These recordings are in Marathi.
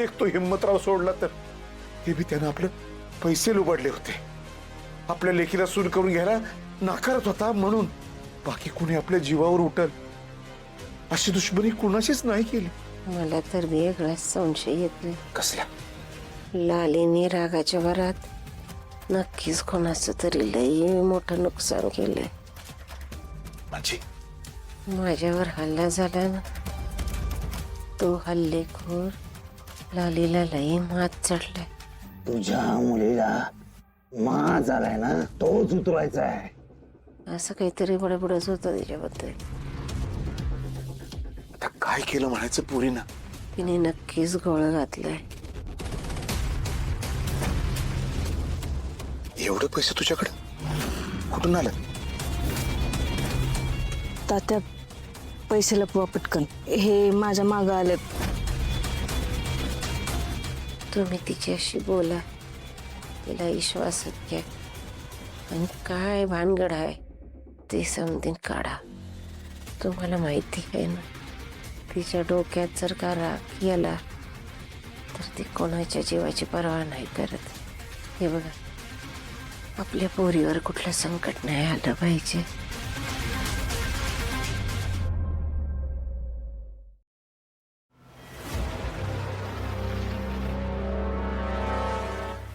एक तो हिम्मतराव सोडला तर ते बी त्यानं आपलं पैसे लुबाडले होते. आपल्या लेखीला सून करून घ्यायला नाकारत होता म्हणून. बाकी कुणी आपल्या जीवावर उठल अशी दुश्मनी कुणाशीच नाही केली. मला तर वेगळाच संशय येतोय. कसला? लालीने रागाच्या भरात नक्कीच कोणाचं तरी लई मोठं नुकसान केलंय. माझी माझ्यावर हल्ला झाला ना, तो हल्लेखोर लालीला लई मात चढलाय. तुझ्या मुलीला मा झालाय ना, तोच उतरवायचा आहे. असं काहीतरी बडबडच होतं त्याच्याबद्दल. आता काय केलं म्हणायचं पुरीनं? तिने नक्कीच गोळ घातलाय. एवढे पैसे तुझ्याकडे कुठून आलं? तात्या, पैसे लपवा पटकन, हे माझ्या मागं आले. तुम्ही तिच्याशी बोला, तिला विश्वासात घ्या आणि काय भानगड आहे ते समजून काढा. तुम्हाला माहिती आहे ना, तिच्या डोक्यात जर का राग गेला तर ती कोणाच्या जीवाची पर्वा नाही करत. हे बघा, आपल्या पोरीवर कुठलं संकट नाही आलं पाहिजे.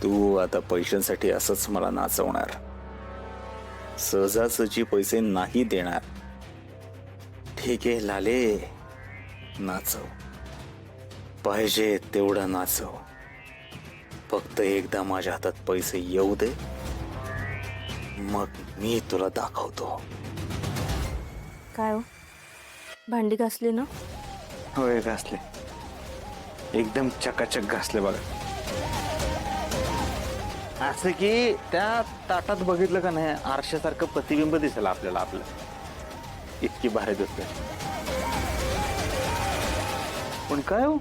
तू आता पैशांसाठी असंच मला नाचवणार, सहजासहजी पैसे नाही देणार. ठीक आहे लाले, नाचव, पाहिजे तेवढं नाचव. फक्त एकदा माझ्या हातात पैसे येऊ दे, मग मी तुला दाखवतो. काय हो, भांडी घासली ना? होय, घासले, एकदम चकाचक घासले बघा. असं की त्या ताटात बघितलं का नाही, आरशासारखं प्रतिबिंब दिसेल आपल्याला आपलं. इतकी भारी दिसते. पण काय हो,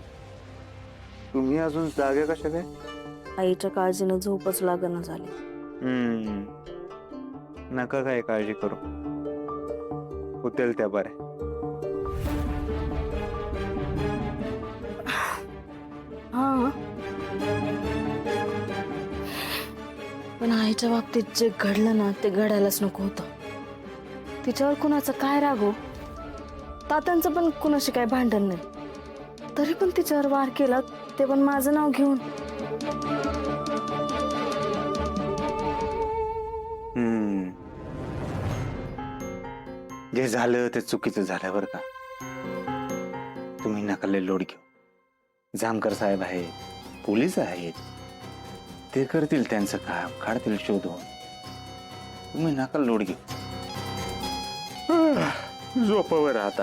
तुम्ही अजून जागे कशा काय? आईच्या काळजीनं झोपच लागणं झाली. नका काय काळजी करू, होतील त्या बऱ्या. हा, पण आईच्या बाबतीत जे घडलं ना, ते घडायलाच नको होतं. तिच्यावर कुणाचं काय राग हो? तात्यांचं पण कुणाशी काय भांडण नाही, तरी पण तिच्यावर वार केला, ते पण माझं नाव घेऊन. जे झालं ते चुकीचं झालं बरं का. तुम्ही नका लोड घेऊ. जामकर साहेब आहेत, पोलीस आहेत, ते करतील त्यांचं काम, काढतील शोधून. तुम्ही नका लोड घेऊ. झोपावर आता.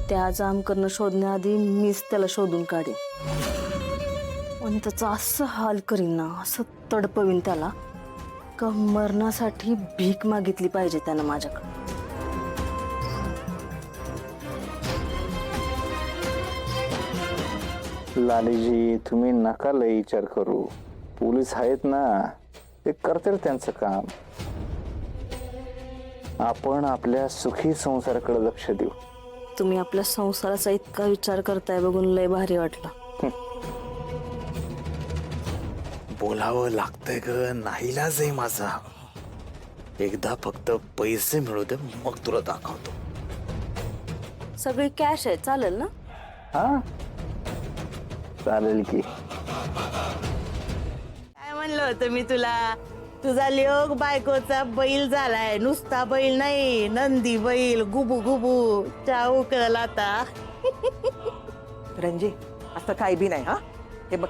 त्या जामकरनं शोधण्याआधी मीच त्याला शोधून काढेन आणि त्याचा असं हाल करीन ना, असं तडपवीन त्याला का मरणासाठी भीक मागितली पाहिजे त्यानं माझ्याकडे. लालीजी, तुम्ही नका लय विचार करू. पोलीस आहेत ना, ते करतील त्यांचं काम. आपण आपल्या सुखी संसाराकडे लक्ष देऊ. तुम्ही आपल्या संसाराचा इतका विचार करताय बघून लय भारी वाटलं. बोलावं लागतंय ग, नाईलाज आहे माझा. एकदा फक्त पैसे मिळू दे, मग तुला दाखवतो. सगळी कॅश आहे, चालेल ना? हा, चालेल की. काय म्हणलं होतं मी तुला, तुझा लिओग बायकोचा बैल झालाय. नुसता बैल नाही, नंदी बैल, गुबू गुबू चाऊ कळला आता. रंजी, असं काही बी नाही. हा, हे बघ,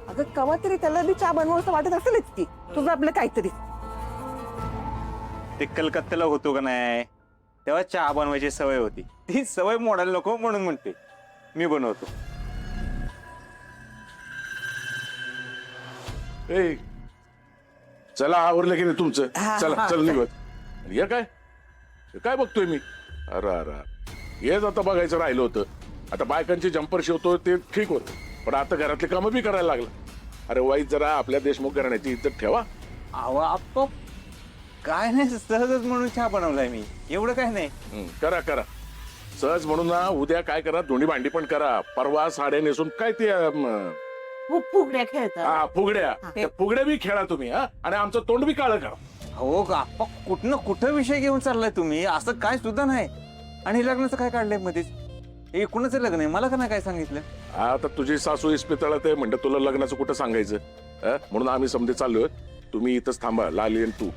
अगं कवा तरी त्याला बी चहा बनवू असं वाटत असेलच की. तुझं आपलं काहीतरी. ते कलकत्त्याला होतो का नाही, तेव्हा चहा बनवायची सवय होती. ती सवय मोडायला नको म्हणून म्हणते मी बनवतो. ए, चला आवरलं की नाही तुमचं? चला चल निघत. हे काय, हे काय बघतोय मी? अरे अरे, हेच आता बघायचं राहिलं होतं. आता बायकांचे जम्पर शिवतो ते ठीक होतं, पण आता घरातले कामं बी करायला लागलं. अरे वाईट, जरा आपल्या देशमुख घराण्याची इज्जत ठेवा. आप काय नाही, सहजच म्हणून चहा बनवलाय मी, एवढं काय नाही. करा करा. सहज म्हणून ना उद्या काय करा, दोन्ही भांडी पण करा, परवा साड्या नेसून काय ते फुगड्या खेळतात. फुगड्या, त्या फुगड्या बी खेळा तुम्ही हा, आणि आमचं तोंड बी काळं करा. हो का आप्पा, कुठनं कुठं विषय घेऊन चाललाय तुम्ही? असं काय सुद्धा नाही. आणि लग्नाचं काय काढलंय मध्येच? हे कुणाचं लग्न आहे? मला का नाही काय सांगितलं? आता तुझी सासू इस्पितळात आहे म्हणलं, तुला लग्नाचं कुठं सांगायचं? म्हणून आम्ही समजे चाललोय. तुम्ही इथंच थांबा, लाली आणि तू,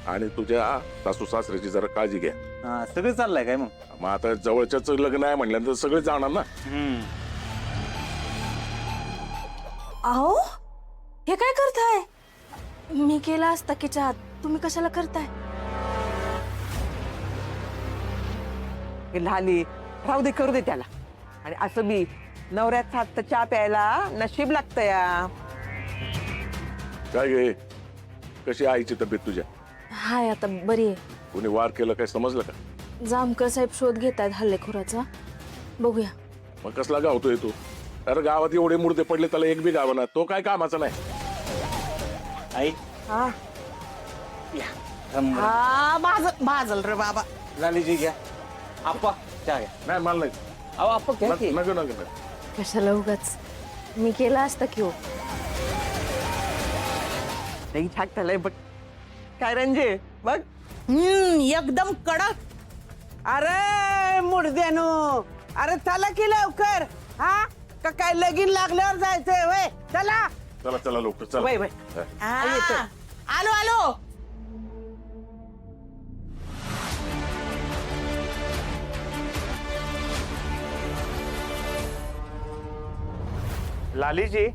आणि तुझ्या सासू सासऱ्याची जरा काळजी घ्या. हा, सगळं चाललंय काय मग? मग आता जवळच्याच लग्न आहे म्हणल्यानंतर सगळे जाणार ना. अहो हे काय करताय? मी केला असता की चहा, तुम्ही कशाला करताय? हे लाली राहू दे, करू दे त्याला. आणि असं बी नवऱ्यात हात चहा प्यायला नशीब लागतं या. काय गे, कशी आईची तब्येत तुझ्या? हाय आता बरी आहे. कोणी वार केलं काय समजलं का? जामकर साहेब शोध घेतायत हल्लेखोराचा. बघूया. मग कसला गावतोय तू? अरे गावात एवढे मुर्दे पडले, त्याला एक बी गाव ना, तो काय कामाचा नाही. आई हा या, थांब. हा भाजल रे बाबा. लालीजी घ्या. आप्पा चहा घ्या. नाही मला नाही. अहो आप्पा घ्या की. नको नको. कशाला उगाच, मी केला असता की हो. नाही छाक झालंय बघ. काय रंजे बघ. एकदम कडक. अरे मुडद्यानो, अरे चला की लवकर. हा का काय लगीन लागल्यावर जायचंय वय? चला चला चला लवकर चला. वय वय. हा. आलो आलो. लालीजी